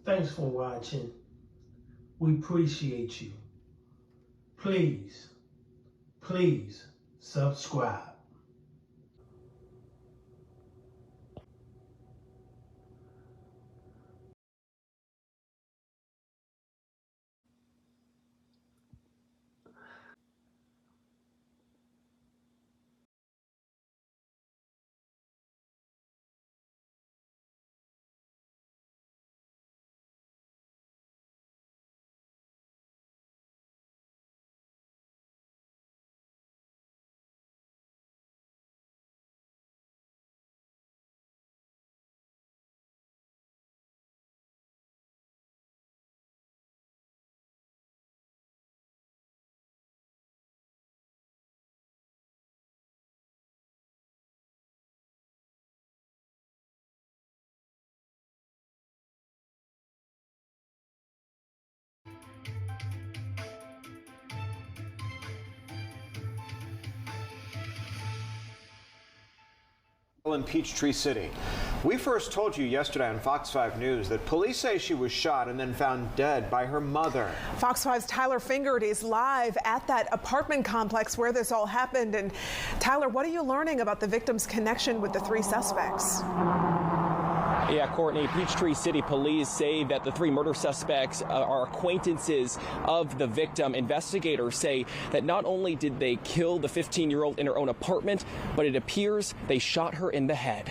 Thanks for watching. We appreciate you. Please subscribe. In Peachtree City. We first told you yesterday on Fox 5 News that police say she was shot and then found dead by her mother. Fox 5's Tyler Fingert is live at that apartment complex where this all happened. And Tyler, what are you learning about the victim's connection with the three suspects? Yeah, Courtney, Peachtree City police say that the three murder suspects are acquaintances of the victim. Investigators say that not only did they kill the 15-year-old in her own apartment, but it appears they shot her in the head.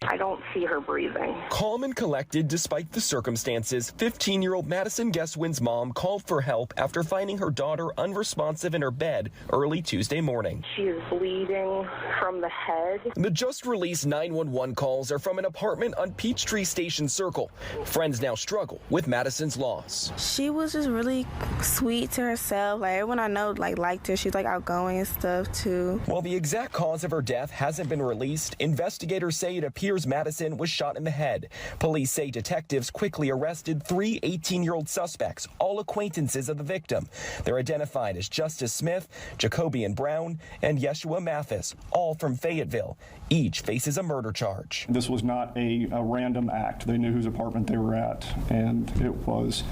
I don't see her breathing. Calm and collected despite the circumstances, 15-year-old Madison Gesswein's mom called for help after finding her daughter unresponsive in her bed early Tuesday morning. She is bleeding from the head. The just-released 911 calls are from an apartment on Peachtree Station Circle. Friends now struggle with Madison's loss. She was just really sweet to herself. Like, everyone I know liked her. She's outgoing and stuff too. While the exact cause of her death hasn't been released, investigators say it appears Madison was shot in the head. Police say detectives quickly arrested three 18-year-old suspects, all acquaintances of the victim. They're identified as Justice Smith, Jacobian Brown, and Yeshua Mathis, all from Fayetteville. Each faces a murder charge. This was not a random act. They knew whose apartment they were at, and it was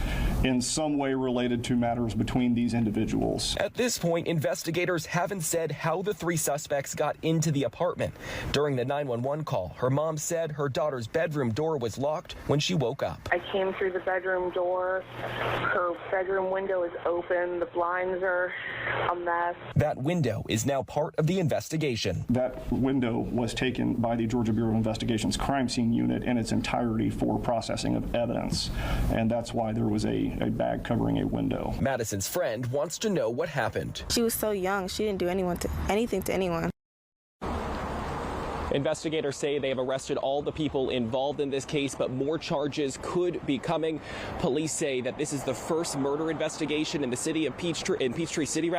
in some way related to matters between these individuals. At this point, investigators haven't said how the three suspects got into the apartment. During the 911 call, her mom said her daughter's bedroom door was locked when she woke up. I came through the bedroom door. Her bedroom window is open. The blinds are a mess. That window is now part of the investigation. That window was taken by the Georgia Bureau of Investigation's crime scene unit in its entirety for processing of evidence, and that's why there was a bag covering a window. Madison's friend wants to know what happened. She was so young. She didn't do anything to anyone. Investigators say they have arrested all the people involved in this case, but more charges could be coming. Police say that this is the first murder investigation in the city of Peachtree City,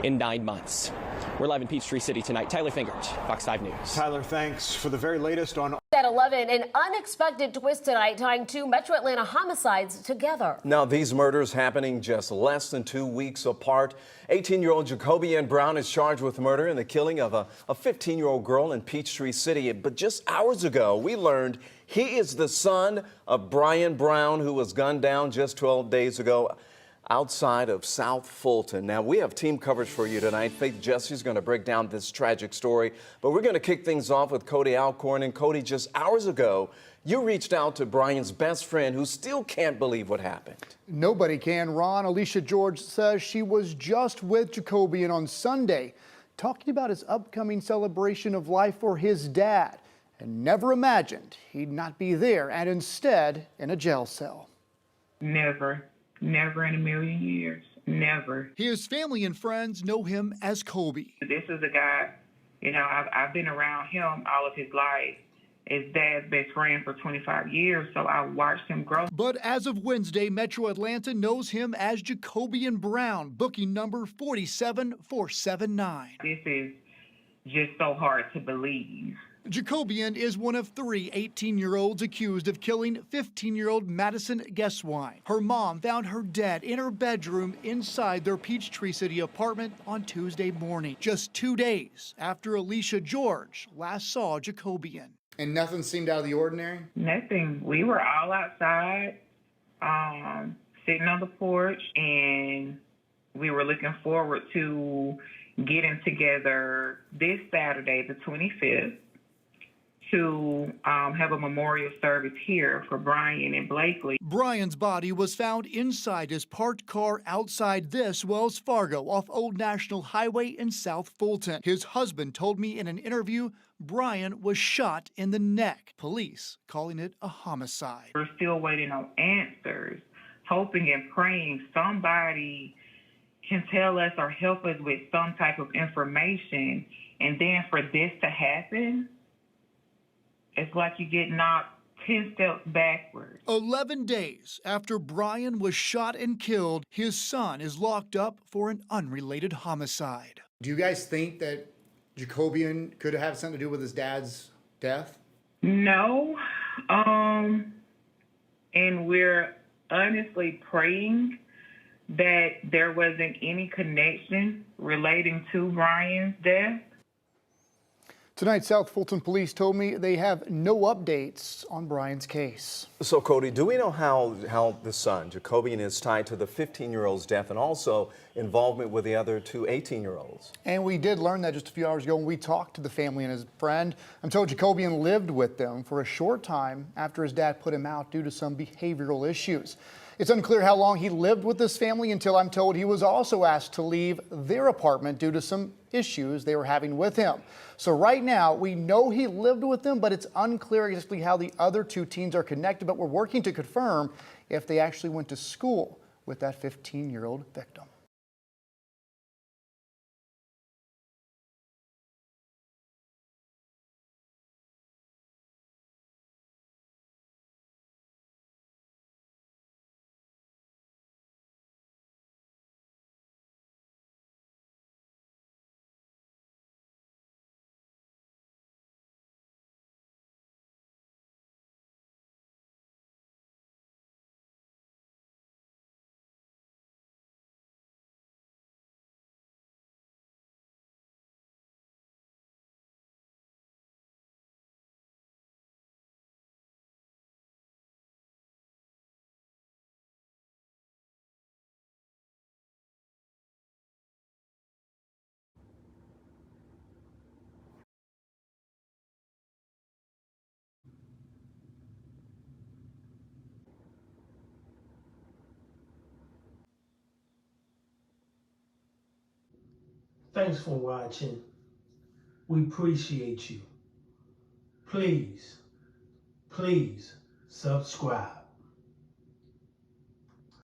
in 9 months. We're live in Peachtree City tonight. Tyler Fingert, Fox 5 News. Tyler, thanks for the very latest on. At 11, an unexpected twist tonight tying two Metro Atlanta homicides together. Now, these murders happening just less than 2 weeks apart. 18-year-old Jacobian Brown is charged with murder in the killing of a 15-year-old girl in Peachtree City. But just hours ago, we learned he is the son of Brian Brown, who was gunned down just 12 days ago outside of South Fulton. Now, we have team coverage for you tonight. Faith Jesse's going to break down this tragic story, but we're going to kick things off with Cody Alcorn. And Cody, just hours ago, you reached out to Brian's best friend who still can't believe what happened. Nobody can, Ron. Alicia George says she was just with Jacobian on Sunday, talking about his upcoming celebration of life for his dad, and never imagined he'd not be there and instead in a jail cell. Never in a million years. Never. His family and friends know him as Kobe. This is a guy, I've been around him all of his life. His dad's best friend for 25 years, so I watched him grow. But as of Wednesday, Metro Atlanta knows him as Jacobian Brown, booking number 47479. This is just so hard to believe. Jacobian is one of three 18-year-olds accused of killing 15-year-old Madison Gesswein. Her mom found her dead in her bedroom inside their Peachtree City apartment on Tuesday morning, just 2 days after Alicia George last saw Jacobian. And nothing seemed out of the ordinary? Nothing. We were all outside, sitting on the porch, and we were looking forward to getting together this Saturday, the 25th, to have a memorial service here for Brian and Blakely. Brian's body was found inside his parked car outside this Wells Fargo off Old National Highway in South Fulton. His husband told me in an interview Brian was shot in the neck. Police calling it a homicide. We're still waiting on answers, hoping and praying somebody can tell us or help us with some type of information. And then for this to happen, it's like you get knocked 10 steps backwards. 11 days after Brian was shot and killed, his son is locked up for an unrelated homicide. Do you guys think that Jacobian could have something to do with his dad's death? No. And we're honestly praying that there wasn't any connection relating to Brian's death. Tonight, South Fulton police told me they have no updates on Brian's case. So, Cody, do we know how the son, Jacobian, is tied to the 15-year-old's death and also involvement with the other two 18-year-olds? And we did learn that just a few hours ago when we talked to the family and his friend. I'm told Jacobian lived with them for a short time after his dad put him out due to some behavioral issues. It's unclear how long he lived with this family until I'm told he was also asked to leave their apartment due to some issues they were having with him. So right now, we know he lived with them, but it's unclear exactly how the other two teens are connected, but we're working to confirm if they actually went to school with that 15-year-old victim. Thanks for watching. We appreciate you. Please subscribe.